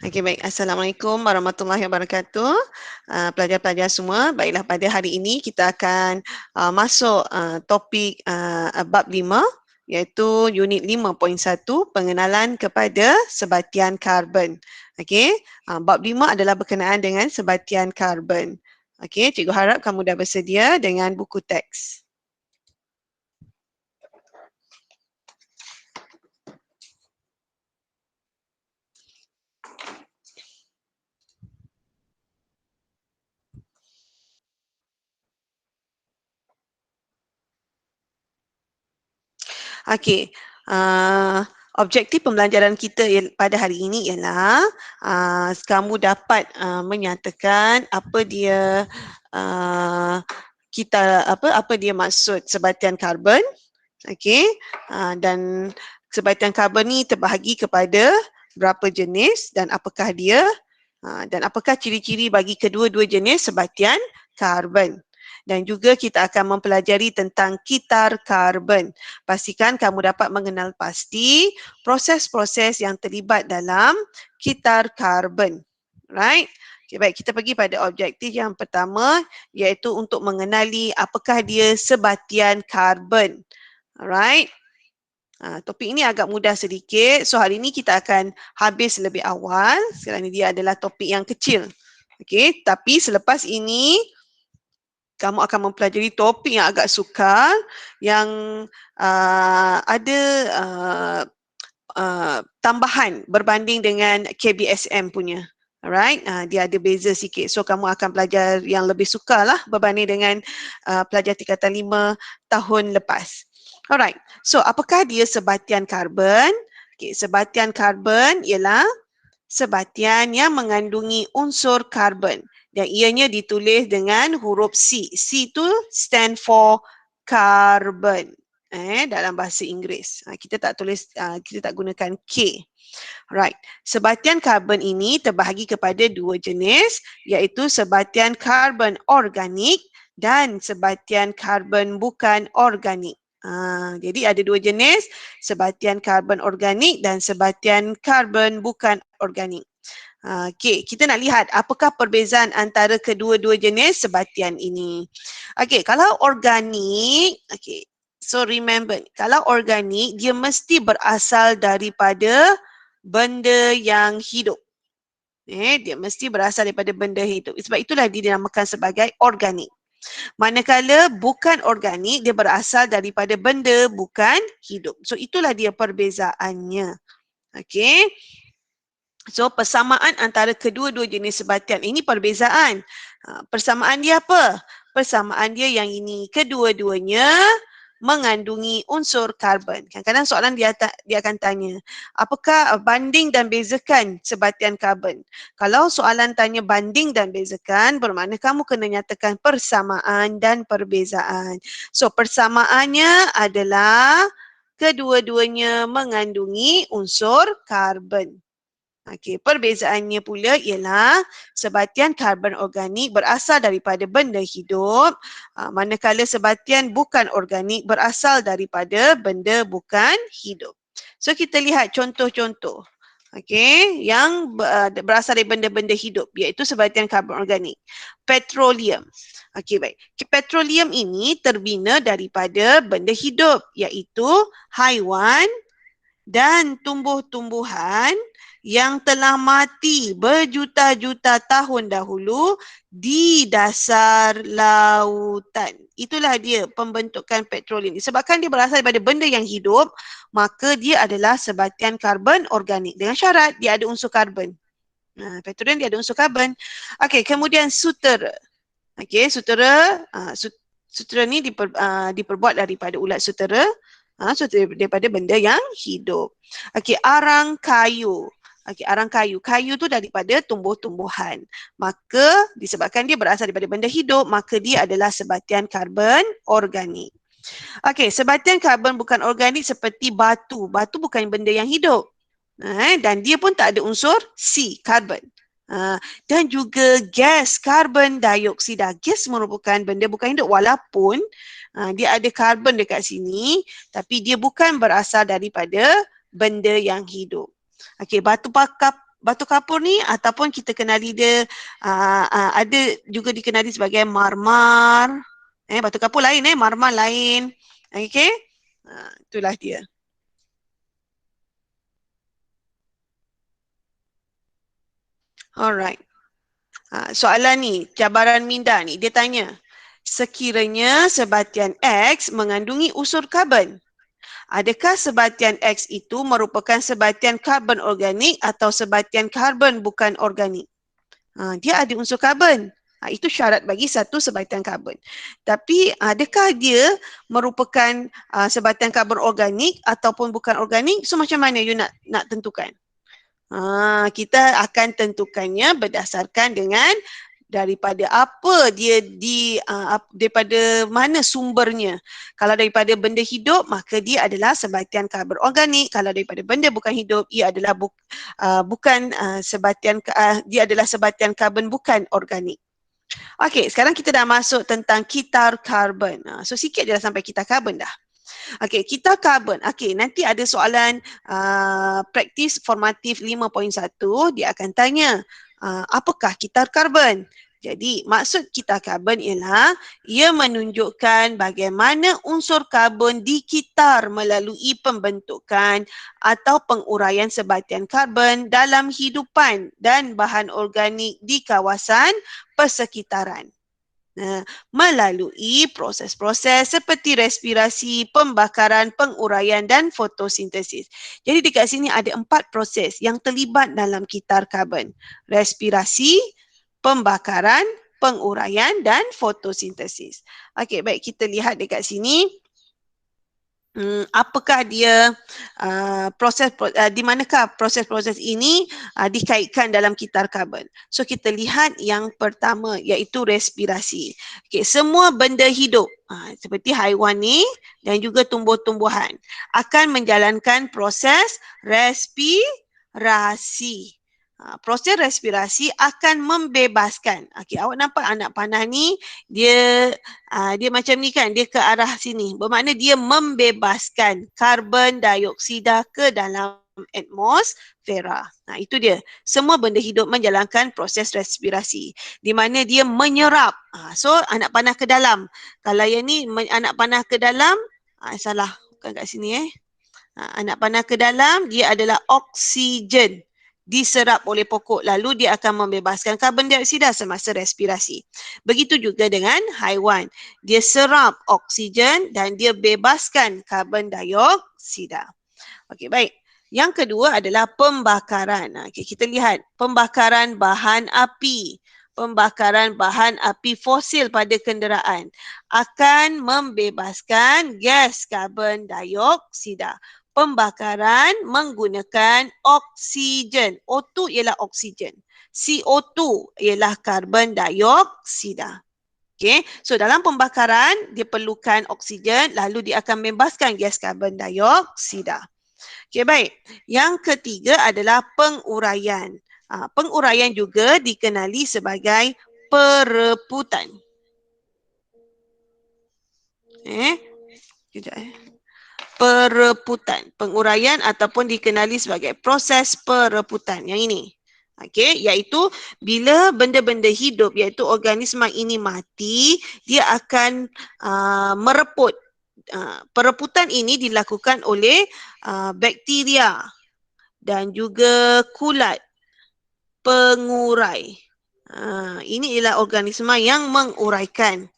Okey, baik. Assalamualaikum warahmatullahi wabarakatuh. Pelajar-pelajar semua, baiklah pada hari ini kita akan masuk topik bab 5 iaitu unit 5.1 pengenalan kepada sebatian karbon. Okey, bab 5 adalah berkenaan dengan sebatian karbon. Okey, cikgu harap kamu dah bersedia dengan buku teks. Okey, objektif pembelajaran kita pada hari ini ialah kamu dapat menyatakan apa dia apa dia maksud sebatian karbon, okey, dan sebatian karbon ni terbahagi kepada berapa jenis dan apakah dia dan apakah ciri-ciri bagi kedua-dua jenis sebatian karbon. Dan juga kita akan mempelajari tentang kitar karbon. Pastikan kamu dapat mengenal pasti proses-proses yang terlibat dalam kitar karbon. Right? Okay, baik, kita pergi pada objektif yang pertama iaitu untuk mengenali apakah dia sebatian karbon. Alright? Topik ini agak mudah sedikit. So hari ini kita akan habis lebih awal kerana dia adalah topik yang kecil. Okey, tapi selepas ini kamu akan mempelajari topik yang agak sukar yang ada tambahan berbanding dengan KBSM punya. Alright, dia ada beza sikit. So kamu akan belajar yang lebih sukar lah berbanding dengan pelajar tingkatan 5 tahun lepas. Alright, so apakah dia sebatian karbon? Okay, sebatian karbon ialah sebatian yang mengandungi unsur karbon dan ianya ditulis dengan huruf C. C itu stand for carbon dalam bahasa Inggeris. Kita tak gunakan K. Right. Sebatian karbon ini terbahagi kepada dua jenis iaitu sebatian karbon organik dan sebatian karbon bukan organik. Jadi ada dua jenis, sebatian karbon organik dan sebatian karbon bukan organik. Okey, kita nak lihat apakah perbezaan antara kedua-dua jenis sebatian ini. Okey, kalau organik, okey. So remember, kalau organik dia mesti berasal daripada benda yang hidup. Dia mesti berasal daripada benda hidup. Sebab itulah dia dinamakan sebagai organik. Manakala bukan organik, dia berasal daripada benda bukan hidup. So itulah dia perbezaannya. Okey. So persamaan antara kedua-dua jenis sebatian ini perbezaan. Persamaan dia apa? Persamaan dia yang ini. Kedua-duanya mengandungi unsur karbon. Kadang-kadang soalan dia akan tanya, apakah banding dan bezakan sebatian karbon? Kalau soalan tanya banding dan bezakan, bermakna kamu kena nyatakan persamaan dan perbezaan. So persamaannya adalah kedua-duanya mengandungi unsur karbon. Okey, perbezaannya pula ialah sebatian karbon organik berasal daripada benda hidup, manakala sebatian bukan organik berasal daripada benda bukan hidup. So kita lihat contoh-contoh. Okey, yang berasal dari benda-benda hidup iaitu sebatian karbon organik. Petroleum. Okey, baik. Petroleum ini terbina daripada benda hidup iaitu haiwan dan tumbuh-tumbuhan yang telah mati berjuta-juta tahun dahulu di dasar lautan. Itulah dia pembentukan petroleum. Disebabkan dia berasal daripada benda yang hidup, maka dia adalah sebatian karbon organik. Dengan syarat dia ada unsur karbon. Petroleum dia ada unsur karbon. Okey, kemudian sutera. Okey, sutera. Sutera ni diperbuat daripada ulat sutera. Daripada benda yang hidup. Okey, arang kayu. Okey, arang kayu. Kayu tu daripada tumbuh-tumbuhan. Maka disebabkan dia berasal daripada benda hidup, maka dia adalah sebatian karbon organik. Okey, sebatian karbon bukan organik seperti batu. Batu bukan benda yang hidup. Dan dia pun tak ada unsur C, karbon. Dan juga gas karbon dioksida. Gas merupakan benda bukan hidup walaupun dia ada karbon dekat sini tapi dia bukan berasal daripada benda yang hidup. Okey, batu batu kapur ni ataupun kita kenali dia ada juga dikenali sebagai marmar. Batu kapur lain, marmar lain. Okey. Itulah dia. Alright. Soalan ni, cabaran minda ni, dia tanya, sekiranya sebatian X mengandungi unsur karbon, adakah sebatian X itu merupakan sebatian karbon organik atau sebatian karbon bukan organik? Dia ada unsur karbon. Itu syarat bagi satu sebatian karbon. Tapi adakah dia merupakan sebatian karbon organik ataupun bukan organik? So macam mana you nak tentukan? Kita akan tentukannya berdasarkan dengan daripada apa dia daripada mana sumbernya. Kalau daripada benda hidup, maka dia adalah sebatian karbon organik. Kalau daripada benda bukan hidup, ia adalah bukan sebatian dia adalah sebatian karbon bukan organik. Okey, sekarang kita dah masuk tentang kitar karbon. So sikit je dah sampai kitar karbon dah. Okey, kitar karbon. Okey, nanti ada soalan praktis formatif 5.1, dia akan tanya apakah kitar karbon? Jadi, maksud kitar karbon ialah ia menunjukkan bagaimana unsur karbon dikitar melalui pembentukan atau penguraian sebatian karbon dalam hidupan dan bahan organik di kawasan persekitaran. Melalui proses-proses seperti respirasi, pembakaran, penguraian dan fotosintesis. Jadi dekat sini ada 4 proses yang terlibat dalam kitar karbon. Respirasi, pembakaran, penguraian dan fotosintesis. Okey, baik, kita lihat dekat sini. Apakah dia di manakah proses-proses ini dikaitkan dalam kitar karbon. So kita lihat yang pertama iaitu respirasi. Okay, semua benda hidup seperti haiwan ni dan juga tumbuh-tumbuhan akan menjalankan proses respirasi. Proses respirasi akan membebaskan. Okey, awak nampak anak panah ni dia macam ni kan, dia ke arah sini. Bermakna dia membebaskan karbon dioksida ke dalam atmosfera. Itu dia. Semua benda hidup menjalankan proses respirasi di mana dia menyerap. So anak panah ke dalam. Kalau yang ni anak panah ke dalam, salah, bukan kat sini anak panah ke dalam dia adalah oksigen. Diserap oleh pokok, lalu dia akan membebaskan karbon dioksida semasa respirasi. Begitu juga dengan haiwan. Dia serap oksigen dan dia bebaskan karbon dioksida. Okey, baik. Yang kedua adalah pembakaran. Okay, kita lihat pembakaran bahan api. Pembakaran bahan api fosil pada kenderaan akan membebaskan gas karbon dioksida. Pembakaran menggunakan oksigen. O2 ialah oksigen. CO2 ialah karbon dioksida. Okay, so dalam pembakaran dia perlukan oksigen lalu dia akan membebaskan gas karbon dioksida. Okay, baik. Yang ketiga adalah penguraian. Penguraian juga dikenali sebagai pereputan. Pereputan. Penguraian ataupun dikenali sebagai proses pereputan. Yang ini. Okey, iaitu bila benda-benda hidup iaitu organisma ini mati, dia akan mereput. Pereputan ini dilakukan oleh bakteria dan juga kulat pengurai. Ini ialah organisma yang menguraikan.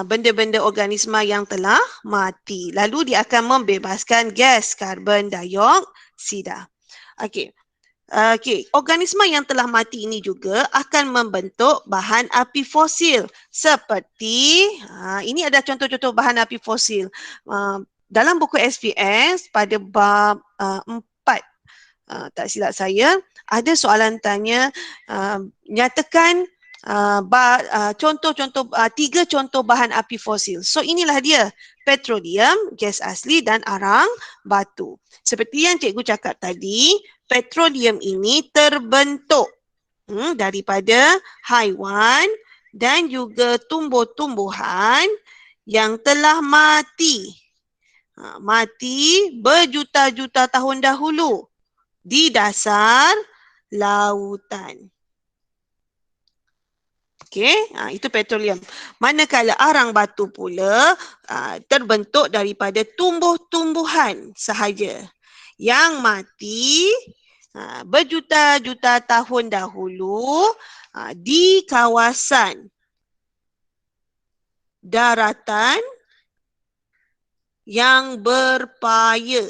Benda-benda organisma yang telah mati. Lalu dia akan membebaskan gas karbon dioksida. Okey. Organisma yang telah mati ini juga akan membentuk bahan api fosil seperti ini ada contoh-contoh bahan api fosil. Dalam buku SPS pada bab 4 tak silap saya ada soalan tanya nyatakan tiga contoh bahan api fosil. So inilah dia, petroleum, gas asli dan arang batu. Seperti yang cikgu cakap tadi, petroleum ini terbentuk daripada haiwan dan juga tumbuh-tumbuhan yang telah mati. Mati berjuta-juta tahun dahulu di dasar lautan. Okey, itu petroleum. Manakala arang batu pula terbentuk daripada tumbuh-tumbuhan sahaja yang mati berjuta-juta tahun dahulu di kawasan daratan yang berpaya.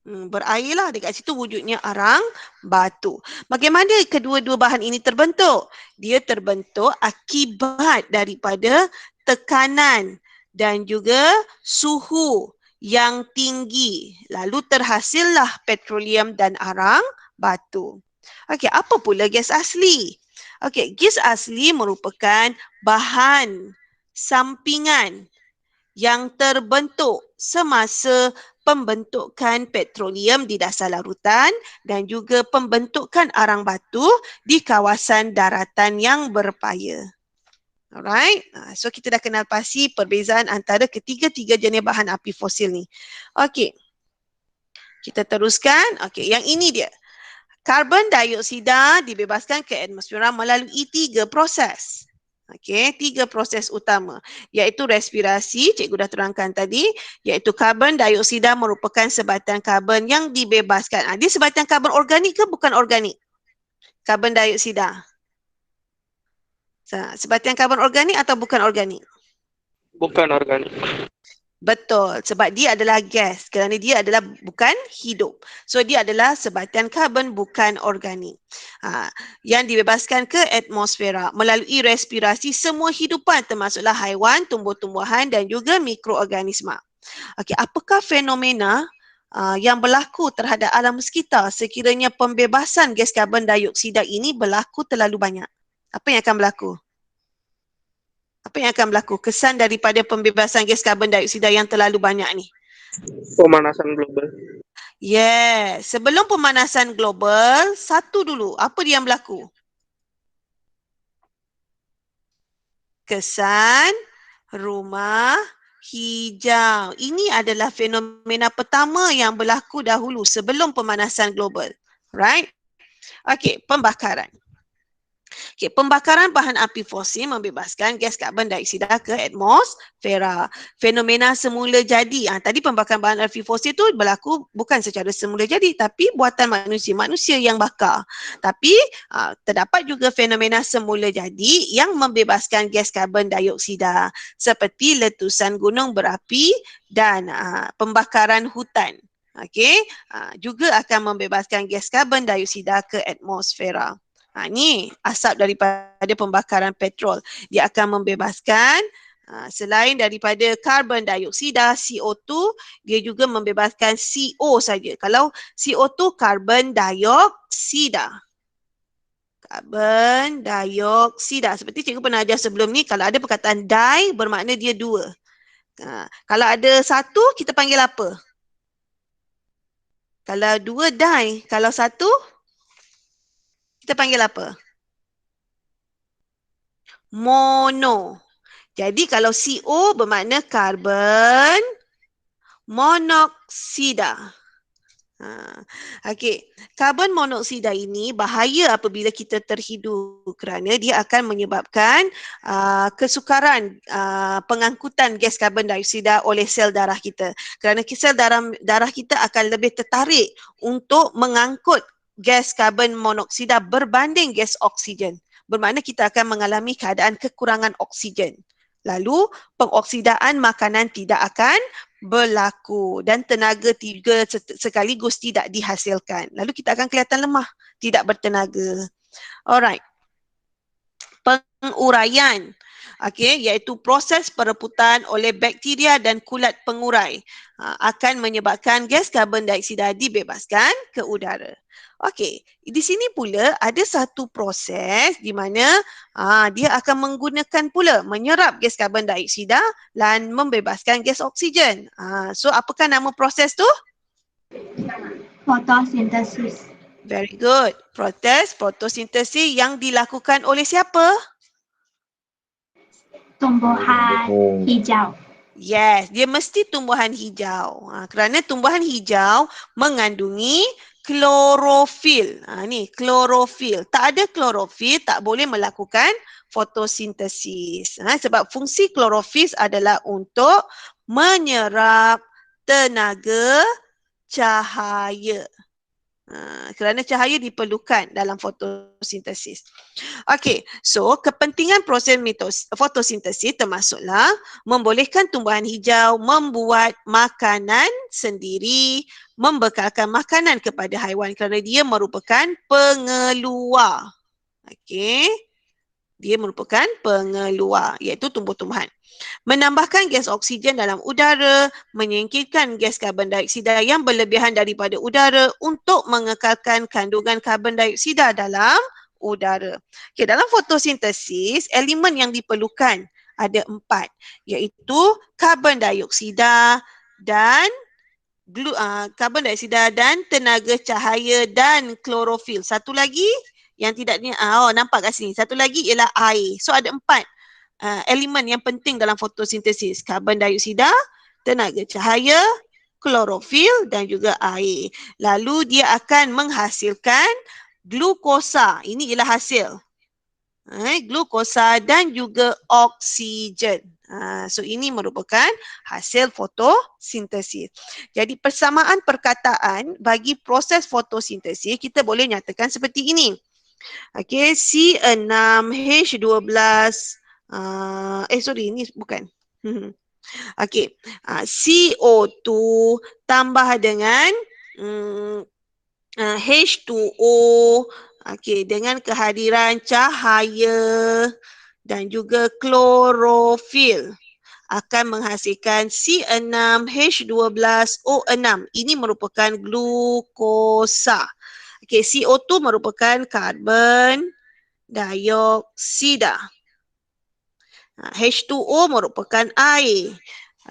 Berair lah, dekat situ wujudnya arang batu. Bagaimana kedua-dua bahan ini terbentuk? Dia terbentuk akibat daripada tekanan dan juga suhu yang tinggi. Lalu terhasillah petroleum dan arang batu. Okey, apa pula gas asli? Okey, gas asli merupakan bahan sampingan yang terbentuk semasa pembentukan petroleum di dasar larutan dan juga pembentukan arang batu di kawasan daratan yang berpaya. Alright, so kita dah kenal pasti perbezaan antara ketiga-tiga jenis bahan api fosil ni. Okey, kita teruskan. Okey, yang ini dia. Karbon dioksida dibebaskan ke atmosfera melalui 3 proses. Okey, 3 proses utama, iaitu respirasi, cikgu dah terangkan tadi, iaitu karbon dioksida merupakan sebatan karbon yang dibebaskan. Dia sebatan karbon organik ke bukan organik? Karbon dioksida. Sebatan karbon organik atau bukan organik? Bukan organik. Betul, sebab dia adalah gas kerana dia adalah bukan hidup. So dia adalah sebatan karbon bukan organik. Yang dibebaskan ke atmosfera melalui respirasi semua hidupan termasuklah haiwan, tumbuh-tumbuhan dan juga mikroorganisma. Okey, apakah fenomena yang berlaku terhadap alam sekitar sekiranya pembebasan gas karbon dioksida ini berlaku terlalu banyak? Apa yang akan berlaku? Apa yang akan berlaku? Kesan daripada pembebasan gas karbon dioksida yang terlalu banyak ni. Pemanasan global. Yes. Sebelum pemanasan global, satu dulu. Apa dia yang berlaku? Kesan rumah hijau. Ini adalah fenomena pertama yang berlaku dahulu sebelum pemanasan global. Right? Okey, pembakaran. Okay, pembakaran bahan api fosil membebaskan gas karbon dioksida ke atmosfera. Fenomena semula jadi. Tadi pembakaran bahan api fosil tu berlaku bukan secara semula jadi tapi buatan manusia. Manusia yang bakar. Tapi terdapat juga fenomena semula jadi yang membebaskan gas karbon dioksida seperti letusan gunung berapi dan pembakaran hutan. Okey, juga akan membebaskan gas karbon dioksida ke atmosfera. Ni asap daripada pembakaran petrol. Dia akan membebaskan selain daripada karbon dioksida, CO2, dia juga membebaskan CO saja. Kalau CO2, karbon dioksida. Karbon dioksida. Seperti cikgu pernah ajar sebelum ni, kalau ada perkataan di, bermakna dia dua. Kalau ada satu, kita panggil apa? Kalau dua, di. Kalau satu, kita panggil apa? Mono. Jadi kalau CO bermakna karbon monoksida. Okey, karbon monoksida ini bahaya apabila kita terhidu kerana dia akan menyebabkan kesukaran pengangkutan gas karbon dioksida oleh sel darah kita. Kerana sel darah kita akan lebih tertarik untuk mengangkut gas karbon monoksida berbanding gas oksigen. Bermakna kita akan mengalami keadaan kekurangan oksigen. Lalu pengoksidaan makanan tidak akan berlaku dan tenaga tiga sekaligus tidak dihasilkan. Lalu kita akan kelihatan lemah, tidak bertenaga. Alright. Penguraian. Okey, iaitu proses perebutan oleh bakteria dan kulat pengurai akan menyebabkan gas karbon dioksida dibebaskan ke udara. Okey, di sini pula ada satu proses di mana dia akan menggunakan pula menyerap gas karbon dioksida dan membebaskan gas oksigen. So apakah nama proses tu? Fotosintesis. Very good. Proses fotosintesis yang dilakukan oleh siapa? Tumbuhan hijau. Yes, dia mesti tumbuhan hijau. Kerana tumbuhan hijau mengandungi klorofil. Ni klorofil. Tak ada klorofil, tak boleh melakukan fotosintesis. Sebab fungsi klorofil adalah untuk menyerap tenaga cahaya. Kerana cahaya diperlukan dalam fotosintesis. Okey, so kepentingan proses fotosintesis termasuklah membolehkan tumbuhan hijau membuat makanan sendiri, membekalkan makanan kepada haiwan kerana dia merupakan pengeluar. Okey, dia merupakan pengeluar iaitu tumbuh-tumbuhan. Menambahkan gas oksigen dalam udara, menyingkirkan gas karbon dioksida yang berlebihan daripada udara untuk mengekalkan kandungan karbon dioksida dalam udara. Okay, dalam fotosintesis, elemen yang diperlukan ada 4, iaitu karbon dioksida dan karbon dioksida dan tenaga cahaya dan klorofil. Satu lagi yang tidak nampak kat sini. Satu lagi ialah air. So ada 4 elemen yang penting dalam fotosintesis. Karbon dioksida, tenaga cahaya, klorofil dan juga air. Lalu dia akan menghasilkan glukosa. Ini ialah hasil. Glukosa dan juga oksigen. So ini merupakan hasil fotosintesis. Jadi persamaan perkataan bagi proses fotosintesis kita boleh nyatakan seperti ini. Okey, C6H12 ini bukan. Okey, CO2 tambah dengan H2O, okey, dengan kehadiran cahaya dan juga klorofil akan menghasilkan C6H12O6. Ini merupakan glukosa. Okey, CO2 merupakan karbon dioksida. H2O merupakan air.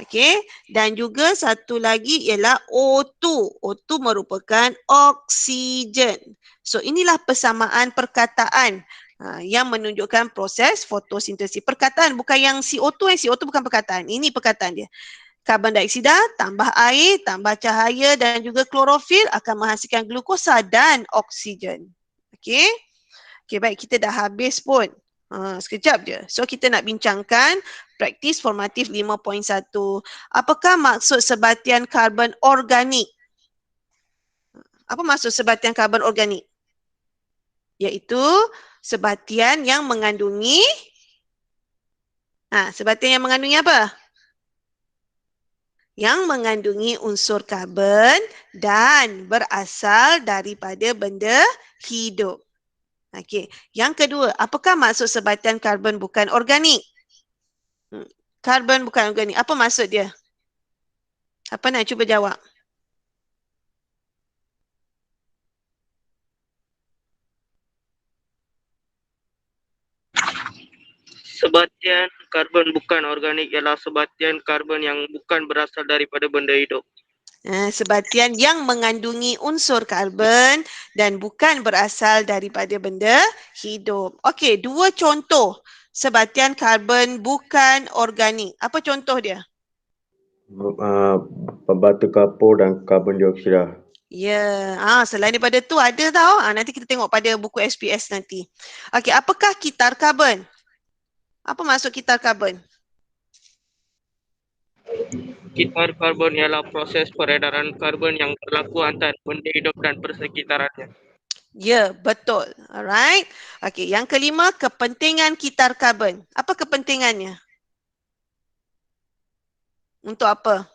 Okey, dan juga satu lagi ialah O2. O2 merupakan oksigen. So inilah persamaan perkataan yang menunjukkan proses fotosintesis. Perkataan bukan yang CO2, bukan perkataan. Ini perkataan dia. Karbon dioksida tambah air, tambah cahaya dan juga klorofil akan menghasilkan glukosa dan oksigen. Okey. Okey, baik, kita dah habis pun. Sekejap je. So kita nak bincangkan praktis formatif 5.1. Apakah maksud sebatian karbon organik? Apa maksud sebatian karbon organik? Iaitu sebatian yang mengandungi sebatian yang mengandungi apa? Yang mengandungi unsur karbon dan berasal daripada benda hidup. Okey, yang kedua, apakah maksud sebatian karbon bukan organik? Karbon bukan organik, apa maksud dia? Apa nak cuba jawab? Sebatian karbon bukan organik ialah sebatian karbon yang bukan berasal daripada benda hidup. Sebatian yang mengandungi unsur karbon dan bukan berasal daripada benda hidup. Okey, 2 contoh sebatian karbon bukan organik. Apa contoh dia? Batu kapur dan karbon dioksida. Ya, selain daripada tu ada tau. Nanti kita tengok pada buku SPS nanti. Okey, apakah kitar karbon? Apa maksud kitar karbon? Kitar karbon ialah proses peredaran karbon yang berlaku antara benda hidup dan persekitarannya. Ya, betul. Alright. Okey, yang kelima, kepentingan kitar karbon. Apa kepentingannya? Untuk apa?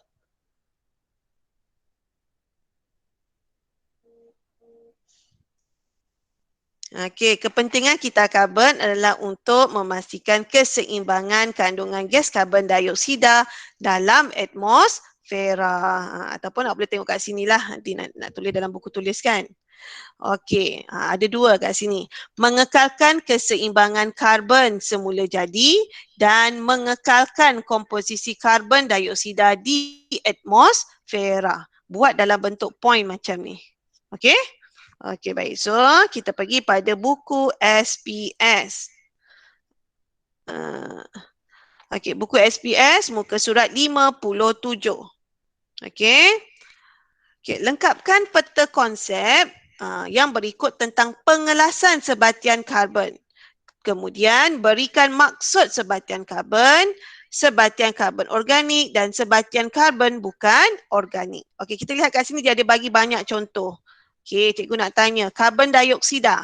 Okey, kepentingan kitar karbon adalah untuk memastikan keseimbangan kandungan gas karbon dioksida dalam atmosfera. Ataupun nak boleh tengok kat sini lah. Nanti nak tulis dalam buku tulis kan. Okey, ada 2 kat sini. Mengekalkan keseimbangan karbon semula jadi dan mengekalkan komposisi karbon dioksida di atmosfera. Buat dalam bentuk point macam ni. Okey? Okey, baik. So, kita pergi pada buku SPS. Okey, buku SPS muka surat 57. Okey. Okey, lengkapkan peta konsep yang berikut tentang pengelasan sebatian karbon. Kemudian berikan maksud sebatian karbon organik dan sebatian karbon bukan organik. Okey, kita lihat kat sini dia ada bagi banyak contoh. Okey, cikgu nak tanya, karbon dioksida.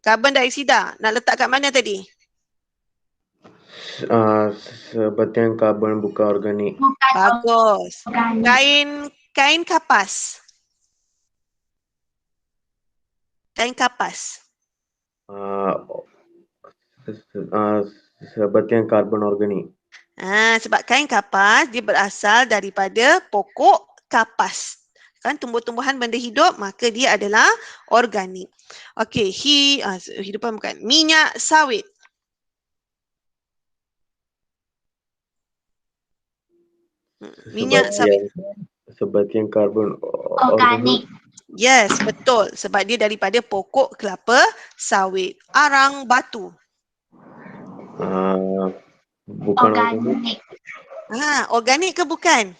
Karbon dioksida nak letak kat mana tadi? Sebatian karbon bukan organik. Bagus. Kain kapas. Kain kapas. Sebatian karbon organik. Sebab kain kapas dia berasal daripada pokok kapas. Kan tumbuh-tumbuhan benda hidup maka dia adalah organik. Okey, hidupan bukan. Minyak sawit. Minyak sawit. Sebatian karbon Organik. Yes, betul. Sebab dia daripada pokok kelapa sawit. Arang batu. Bukan organik. Organik. Organik ke bukan?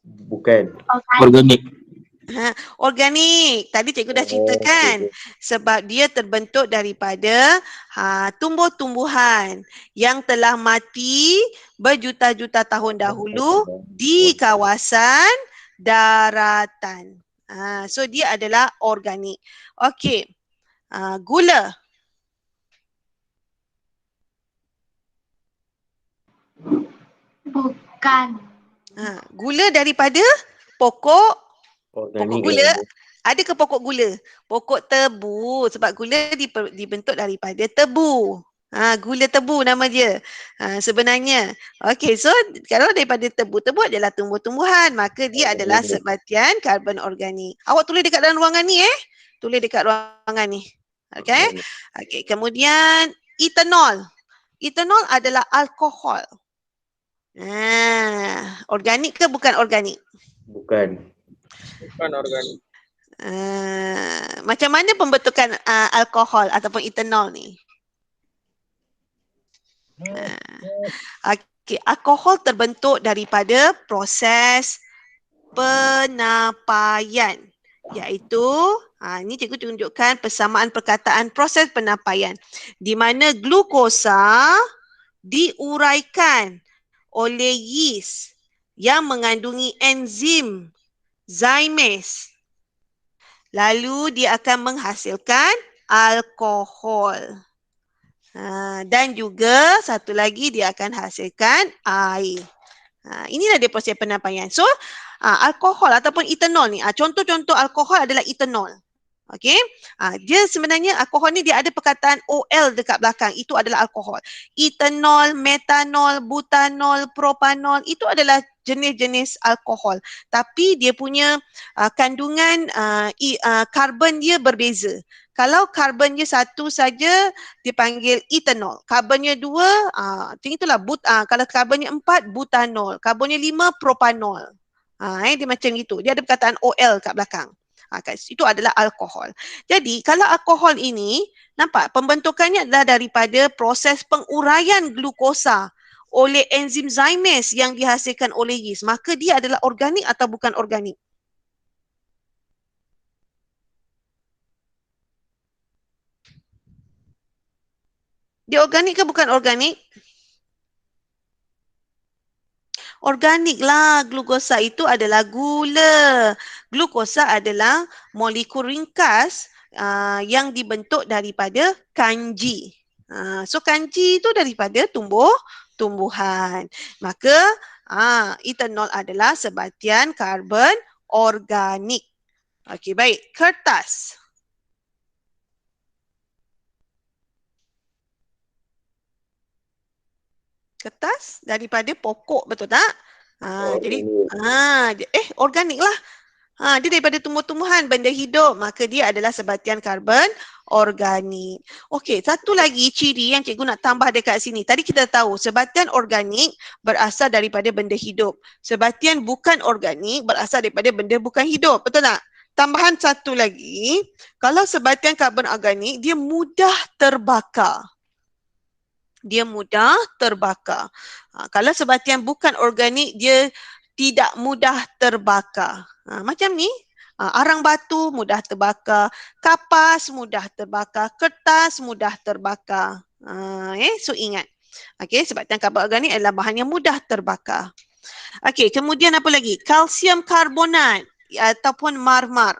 Bukan. Organik. Organik. Tadi cikgu dah ceritakan. Sebab dia terbentuk daripada tumbuh-tumbuhan yang telah mati berjuta-juta tahun dahulu di kawasan daratan. So dia adalah organik. Okey. Gula. Bukan. Gula daripada pokok Organik. gula. Ada ke pokok gula? Pokok tebu. Sebab gula dibentuk daripada tebu. Gula tebu nama dia. Sebenarnya. Okey, so kalau daripada tebu adalah tumbuh-tumbuhan. Maka dia adalah sebatian karbon organik. Awak tulis dekat dalam ruangan ni Tulis dekat ruangan ni. Okey. Okey, kemudian etanol. Etanol adalah alkohol. Organik ke bukan organik? Bukan. Bukan organik. Macam mana pembentukan alkohol ataupun etanol ni? Okey, alkohol terbentuk daripada proses penapaian, iaitu ini cikgu tunjukkan persamaan perkataan proses penapaian di mana glukosa diuraikan oleh yeast yang mengandungi enzim zymase. Lalu dia akan menghasilkan alkohol. Dan juga satu lagi dia akan hasilkan air. Inilah dia proses penapaian. So, alkohol ataupun etanol ni, contoh-contoh alkohol adalah etanol. Okey. Dia sebenarnya alkohol ni dia ada perkataan OL dekat belakang. Itu adalah alkohol. Etanol, metanol, butanol, propanol itu adalah jenis-jenis alkohol. Tapi dia punya kandungan karbon dia berbeza. Kalau karbonnya satu saja dipanggil etanol. Karbonnya dua, itulah kalau karbonnya 4 butanol. Karbonnya 5 propanol. Dia macam itu. Dia ada perkataan OL kat belakang. Itu adalah alkohol. Jadi kalau alkohol ini, nampak pembentukannya adalah daripada proses penguraian glukosa oleh enzim zymase yang dihasilkan oleh yeast. Maka dia adalah organik atau bukan organik? Dia organik ke bukan organik? Organik lah, glukosa itu adalah gula. Glukosa adalah molekul ringkas yang dibentuk daripada kanji. So kanji itu daripada tumbuhan. Maka etanol adalah sebatian karbon organik. Okey, baik. Kertas. Kertas daripada pokok, betul tak? Jadi organik lah. Dia daripada tumbuh-tumbuhan, benda hidup, maka dia adalah sebatian karbon organik. Okey, satu lagi ciri yang cikgu nak tambah dekat sini. Tadi kita tahu sebatian organik berasal daripada benda hidup. Sebatian bukan organik berasal daripada benda bukan hidup, betul tak? Tambahan satu lagi, kalau sebatian karbon organik dia mudah terbakar. dia mudah terbakar. Kalau sebatian bukan organik, dia tidak mudah terbakar. Macam ni, arang batu mudah terbakar, kapas mudah terbakar, kertas mudah terbakar. So ingat. Okey, sebatian karbon organik adalah bahan yang mudah terbakar. Okey, kemudian apa lagi? Kalsium karbonat ataupun marmar.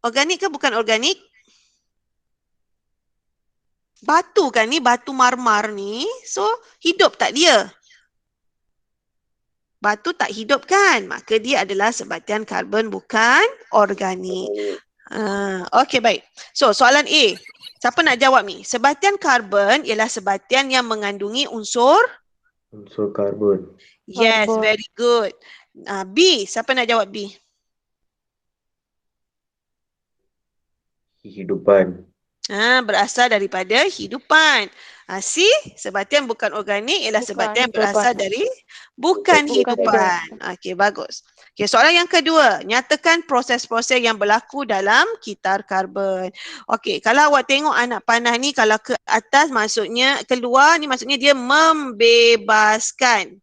Organik ke bukan organik? Batu kan ni, batu marmar ni. So, hidup tak dia? Batu tak hidup kan? Maka dia adalah sebatian karbon bukan organik. Okey, baik. So, soalan A. Siapa nak jawab ni? Sebatian karbon ialah sebatian yang mengandungi unsur? Unsur karbon. Yes, Karbon. very good. B. Siapa nak jawab B? Kehidupan. Berasal daripada hidupan. C. Sebatian bukan organik ialah Bukan sebatian hidupan. berasal dari bukan hidupan. Okey, bagus. Okey, soalan yang kedua. Nyatakan proses-proses yang berlaku dalam kitar karbon. Okey, kalau awak tengok anak panah ni, kalau ke atas maksudnya keluar ni maksudnya dia membebaskan.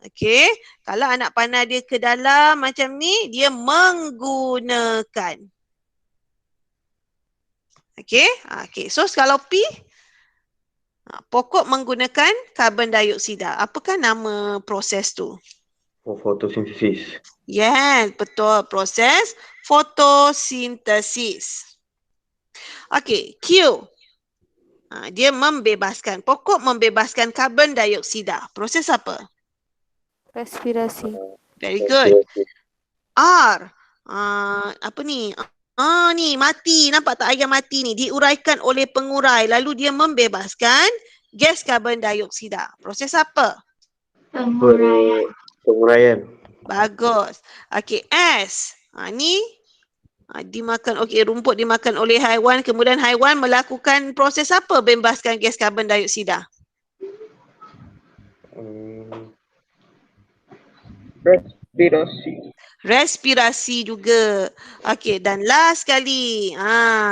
Okey, kalau anak panah dia ke dalam macam ni, dia menggunakan. Okey, okey. So kalau P, pokok menggunakan karbon dioksida. Apakah nama proses tu? Fotosintesis. Yes, betul. Proses fotosintesis. Okey, Q. Dia membebaskan. Pokok membebaskan karbon dioksida. Proses apa? Respirasi. Very good. R. Apa ni? Ni mati. Nampak tak air mati ni? Diuraikan oleh pengurai. Lalu dia membebaskan gas karbon dioksida. Proses apa? Penguraian. Penguraian. Bagus. Okey, S. Ni dimakan. Okey, rumput dimakan oleh haiwan. Kemudian haiwan melakukan proses apa? Bebaskan gas karbon dioksida. Respirasi. Respirasi juga. Okey, dan last sekali.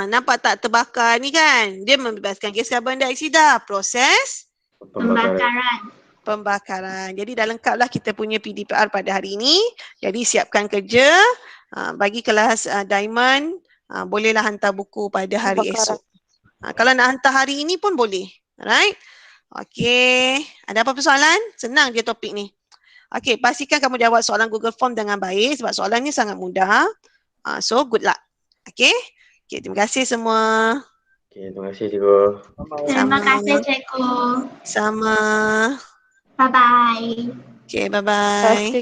Nampak tak terbakar ni kan? Dia membebaskan gas karbon dioksida. Proses Pembakaran. pembakaran. Jadi dah lengkaplah kita punya PDPR pada hari ini. Jadi siapkan kerja. Bagi kelas Diamond, bolehlah hantar buku pada hari Pembakaran. esok. Kalau nak hantar hari ini pun boleh. Alright? Okey. Ada apa-apa soalan? Senang je topik ni. Okey, pastikan kamu jawab soalan Google Form dengan baik sebab soalannya sangat mudah. So, good luck. Okey? Okay, terima kasih semua. Okey, terima kasih cikgu. Terima Sama. kasih cikgu. Sama. Bye-bye. Okay, bye-bye. Pasti